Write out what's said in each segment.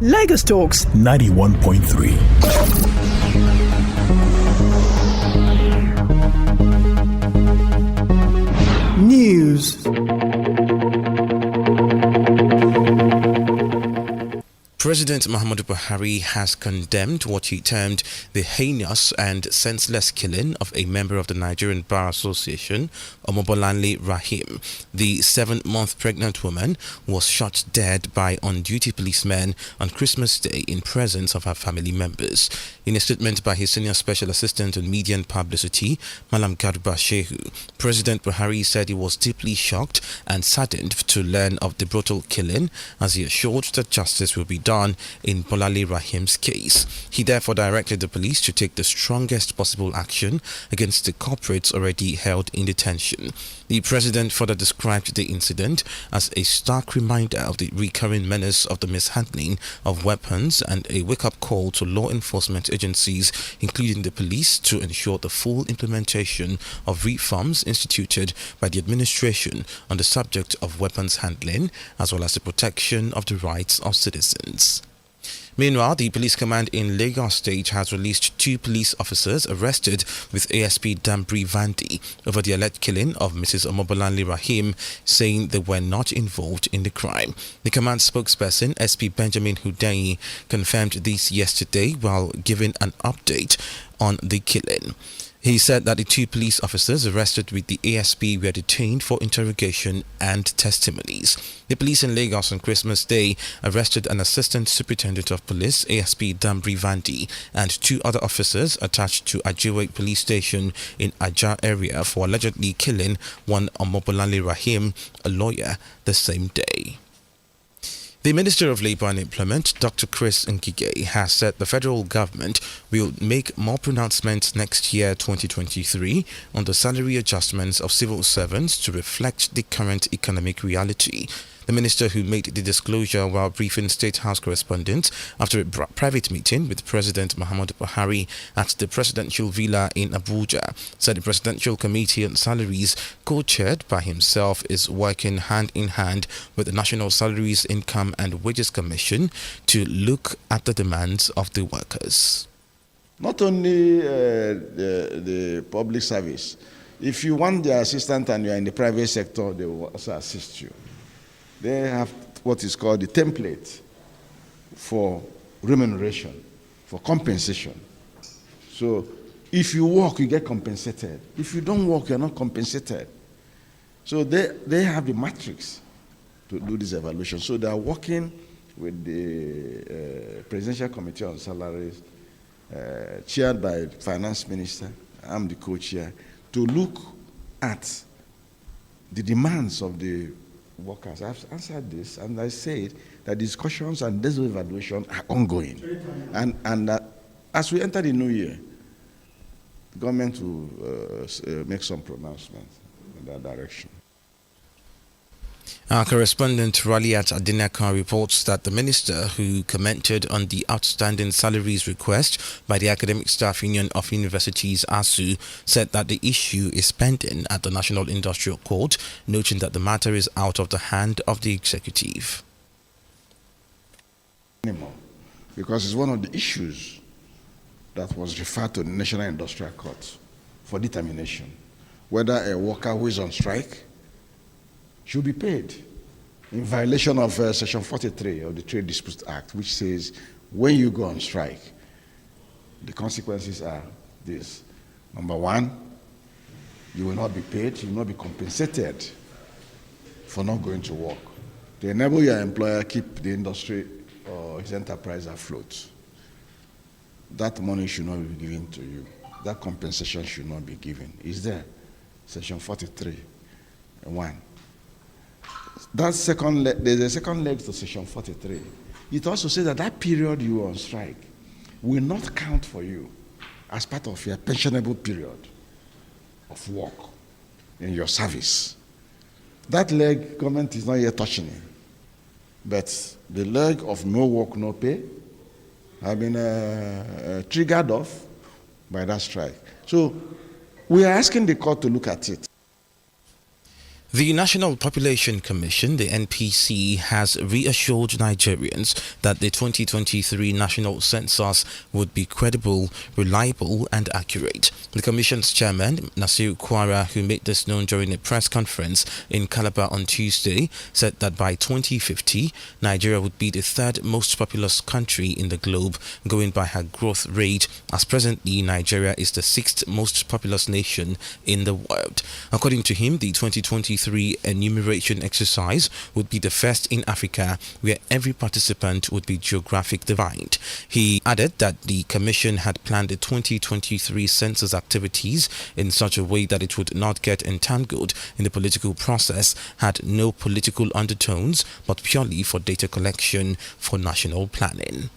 Lagos Talks 91.3. News. President Muhammadu Buhari has condemned what he termed the heinous and senseless killing of a member of the Nigerian Bar Association, Omobolanle Rahim. The 7-month pregnant woman was shot dead by on-duty policemen on Christmas Day in presence of her family members. In a statement by his senior special assistant on media and publicity, Malam Garba Shehu, President Buhari said he was deeply shocked and saddened to learn of the brutal killing, as he assured that justice will be done in Bolale Rahim's case. He therefore directed the police to take the strongest possible action against the culprits already held in detention. The president further described the incident as a stark reminder of the recurring menace of the mishandling of weapons and a wake-up call to law enforcement agencies, including the police, to ensure the full implementation of reforms instituted by the administration on the subject of weapons handling, as well as the protection of the rights of citizens. Meanwhile, the police command in Lagos State has released 2 police officers arrested with ASP Dambri Vandi over the alleged killing of Mrs. Omobolanle Rahim, saying they were not involved in the crime. The command spokesperson, SP Benjamin Hudayi, confirmed this yesterday while giving an update on the killing. He said that the 2 police officers arrested with the ASP were detained for interrogation and testimonies. The police in Lagos on Christmas Day arrested an assistant superintendent of police, ASP Dambri Vandi, and 2 other officers attached to Ajiwe police station in Aja area for allegedly killing one Omobolanle Rahim, a lawyer, the same day. The Minister of Labour and Employment, Dr. Chris Ngige, has said the federal government will make more pronouncements next year, 2023, on the salary adjustments of civil servants to reflect the current economic reality. The minister, who made the disclosure while briefing State House correspondents after a private meeting with President Muhammadu Buhari at the presidential villa in Abuja, said the Presidential Committee on Salaries, co-chaired by himself, is working hand in hand with the National Salaries, Income and Wages Commission to look at the demands of the workers. Not only the public service. If you want the assistant and you are in the private sector, they will also assist you. They have what is called the template for remuneration, for compensation. So if you work, you get compensated. If you don't work, you're not compensated. So they have the matrix to do this evaluation. So they are working with the Presidential Committee on Salaries, chaired by the Finance Minister. I'm the co-chair, to look at the demands of the workers. I've answered this, and I said that discussions and this evaluation are ongoing. And as we enter the new year, the government will make some pronouncements in that direction. Our correspondent Raliat Adinaka reports that the minister, who commented on the outstanding salaries request by the Academic Staff Union of Universities ASU, said that the issue is pending at the National Industrial Court, noting that the matter is out of the hand of the executive. Because it's one of the issues that was referred to the National Industrial Court for determination, whether a worker who is on strike should be paid in violation of Section 43 of the Trade Disputes Act, which says when you go on strike, the consequences are this. Number 1, you will not be paid, you will not be compensated for not going to work. To enable your employer keep the industry or his enterprise afloat, that money should not be given to you. That compensation should not be given. Is there? Section 43, 1. That there's a second leg to Section 43. It also says that that period you were on strike will not count for you as part of your pensionable period of work in your service. That leg, government is not yet touching it. But the leg of no work, no pay have been triggered off by that strike. So we are asking the court to look at it. The National Population Commission, the NPC, has reassured Nigerians that the 2023 national census would be credible, reliable and accurate. The Commission's chairman, Nasir Kwara, who made this known during a press conference in Calabar on Tuesday, said that by 2050, Nigeria would be the third most populous country in the globe, going by her growth rate, as presently Nigeria is the sixth most populous nation in the world. According to him, the 2023 enumeration exercise would be the first in Africa where every participant would be geographic divided. He added that the Commission had planned the 2023 census activities in such a way that it would not get entangled in the political process, had no political undertones, but purely for data collection for national planning.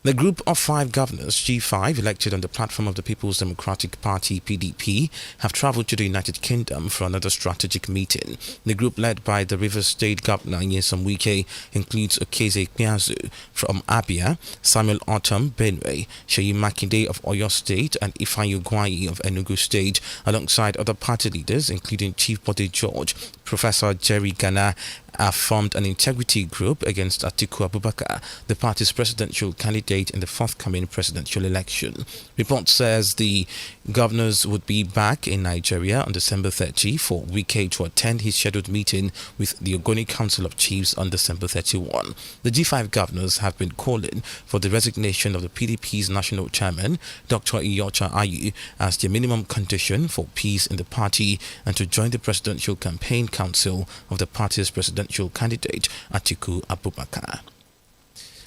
The group of 5 governors, G5, elected on the platform of the People's Democratic Party, PDP, have travelled to the United Kingdom for another strategic meeting. The group, led by the Rivers State Governor Nyesom Wike, includes Okeze Kpiazu from Abia, Samuel Otom, Benue, Seyi Makinde of Oyo State, and Ifeanyi Ugwuanyi of Enugu State, alongside other party leaders, including Chief Bode George. Professor Jerry Gana have formed an integrity group against Atiku Abubakar, the party's presidential candidate in the forthcoming presidential election. Report says the governors would be back in Nigeria on December 30 for Wike to attend his scheduled meeting with the Ogoni Council of Chiefs on December 31. The G5 governors have been calling for the resignation of the PDP's national chairman, Dr. Iyorchia Ayu, as the minimum condition for peace in the party and to join the presidential campaign council of the party's presidential candidate, Atiku Abubakar.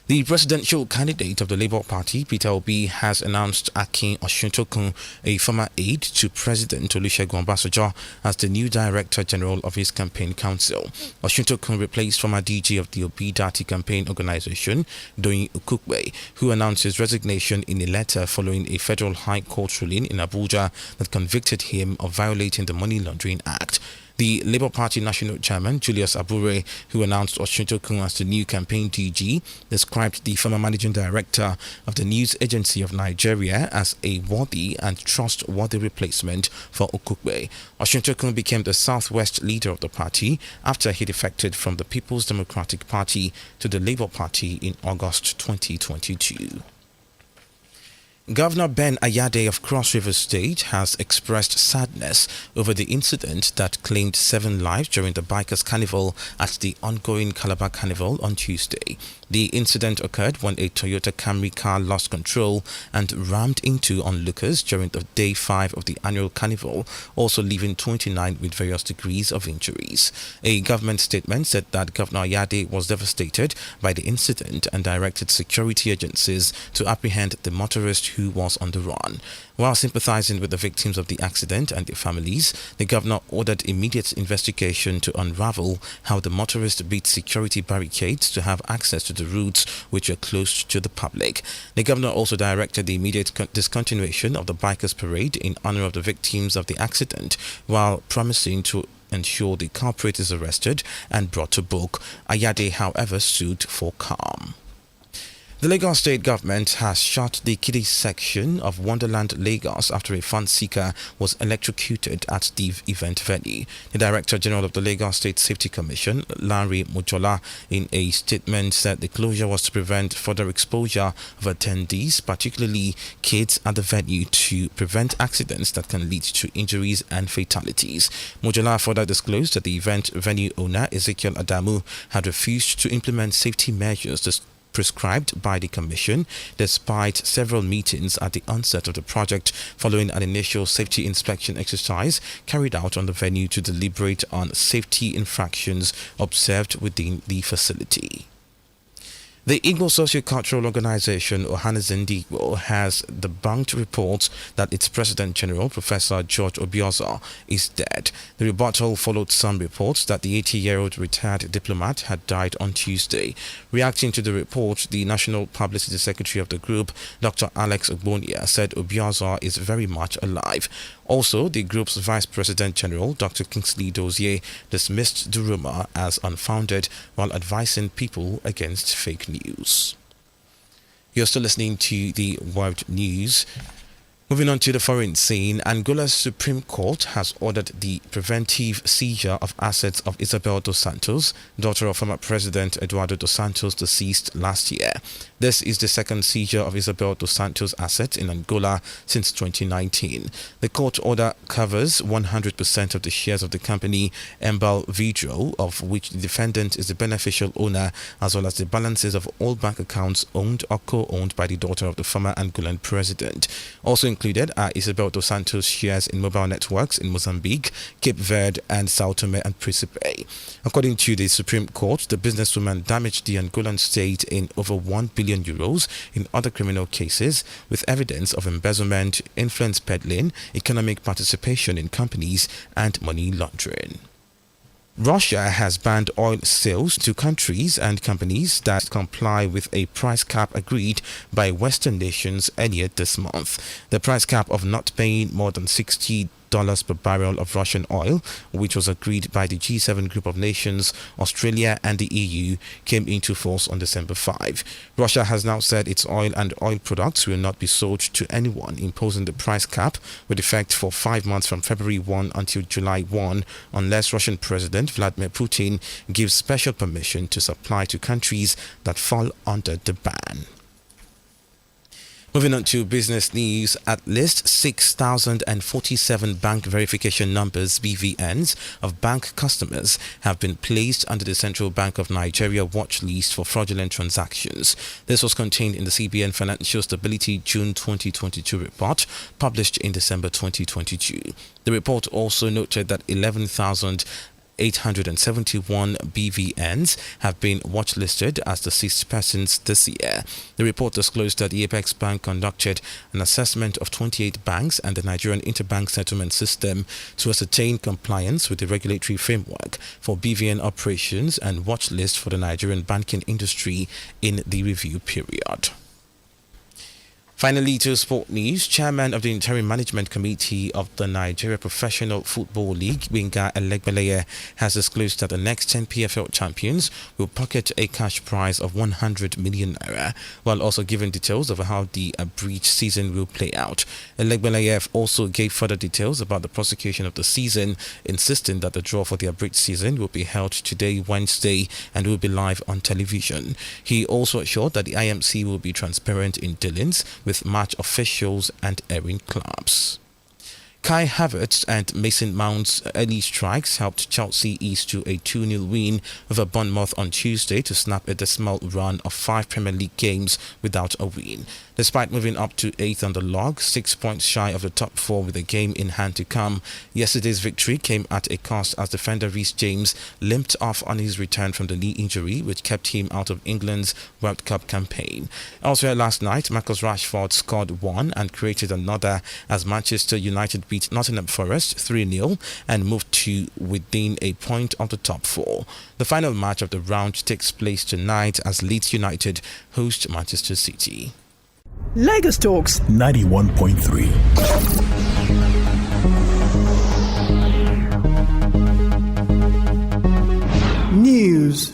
The presidential candidate of the Labour Party, Peter Obi, has announced Akin Osuntokun, a former aide to President Olusegun Obasanjo, as the new Director General of his campaign council. Osuntokun replaced former DG of the Obi Dati campaign organization, Doyin Ukukwe, who announced his resignation in a letter following a federal high court ruling in Abuja that convicted him of violating the Money Laundering Act. The Labour Party National Chairman, Julius Abure, who announced Osuntokun as the new campaign DG, described the former Managing Director of the News Agency of Nigeria as a worthy and trustworthy replacement for Ukukwe. Osuntokun became the Southwest leader of the party after he defected from the People's Democratic Party to the Labour Party in August 2022. Governor Ben Ayade of Cross River State has expressed sadness over the incident that claimed 7 lives during the Bikers Carnival at the ongoing Calabar Carnival on Tuesday. The incident occurred when a Toyota Camry car lost control and rammed into onlookers during the day 5 of the annual carnival, also leaving 29 with various degrees of injuries. A government statement said that Governor Ayade was devastated by the incident and directed security agencies to apprehend the motorist who was on the run. While sympathizing with the victims of the accident and their families, the governor ordered immediate investigation to unravel how the motorist beat security barricades to have access to the routes which are closed to the public. The governor also directed the immediate discontinuation of the Bikers Parade in honor of the victims of the accident, while promising to ensure the culprit is arrested and brought to book. Ayade, however, sued for calm. The Lagos State government has shut the kiddie section of Wonderland Lagos after a fun seeker was electrocuted at the event venue. The Director General of the Lagos State Safety Commission, Larry Mujola, in a statement said the closure was to prevent further exposure of attendees, particularly kids, at the venue to prevent accidents that can lead to injuries and fatalities. Mujola further disclosed that the event venue owner, Ezekiel Adamu, had refused to implement safety measures prescribed by the Commission, despite several meetings at the onset of the project following an initial safety inspection exercise carried out on the venue to deliberate on safety infractions observed within the facility. The Igbo Socio-Cultural Organization, Ohanezindigbo, has debunked reports that its President General, Professor George Obiozor, is dead. The rebuttal followed some reports that the 80-year-old retired diplomat had died on Tuesday. Reacting to the report, the National Publicity Secretary of the group, Dr. Alex Ogbonia, said Obiozor is very much alive. Also, the group's Vice President General, Dr. Kingsley Dozier, dismissed the rumor as unfounded while advising people against fake news. You're still listening to the World News. Moving on to the foreign scene, Angola's Supreme Court has ordered the preventive seizure of assets of Isabel dos Santos, daughter of former President Eduardo dos Santos, deceased last year. This is the second seizure of Isabel dos Santos' assets in Angola since 2019. The court order covers 100% of the shares of the company Embal Vidro, of which the defendant is the beneficial owner, as well as the balances of all bank accounts owned or co-owned by the daughter of the former Angolan president. Also included are Isabel dos Santos' shares in mobile networks in Mozambique, Cape Verde, and Sao Tome and Principe. According to the Supreme Court, the businesswoman damaged the Angolan state in over 1 billion euros in other criminal cases, with evidence of embezzlement, influence peddling, economic participation in companies, and money laundering. Russia has banned oil sales to countries and companies that comply with a price cap agreed by Western nations earlier this month. The price cap of not paying more than $60 per barrel of Russian oil, which was agreed by the G7 group of nations, Australia and the EU, came into force on December 5. Russia has now said its oil and oil products will not be sold to anyone, imposing the price cap with effect for 5 months from February 1 until July 1, unless Russian President Vladimir Putin gives special permission to supply to countries that fall under the ban. Moving on to business news, at least 6,047 bank verification numbers (BVNs) of bank customers have been placed under the Central Bank of Nigeria watch list for fraudulent transactions. This was contained in the CBN Financial Stability June 2022 report published in December 2022. The report also noted that 11,871 BVNs have been watchlisted as deceased persons this year. The report disclosed that the Apex Bank conducted an assessment of 28 banks and the Nigerian Interbank Settlement System to ascertain compliance with the regulatory framework for BVN operations and watchlist for the Nigerian banking industry in the review period. Finally, to sport news, Chairman of the Interim Management Committee of the Nigeria Professional Football League, Winga Elegbeleye, has disclosed that the next 10 PFL champions will pocket a cash prize of 100 million naira, while also giving details of how the abridged season will play out. Elegbeleye also gave further details about the prosecution of the season, insisting that the draw for the abridged season will be held today, Wednesday, and will be live on television. He also assured that the IMC will be transparent in dealings with match officials and airing clubs. Kai Havertz and Mason Mount's early strikes helped Chelsea ease to a 2-0 win over Bournemouth on Tuesday to snap a dismal run of 5 Premier League games without a win. Despite moving up to 8th on the log, 6 points shy of the top 4 with a game in hand to come, yesterday's victory came at a cost as defender Reece James limped off on his return from the knee injury, which kept him out of England's World Cup campaign. Elsewhere last night, Marcus Rashford scored 1 and created another as Manchester United beat Nottingham Forest 3-0 and moved to within a point of the top 4. The final match of the round takes place tonight as Leeds United host Manchester City. Lagos Talks 91.3.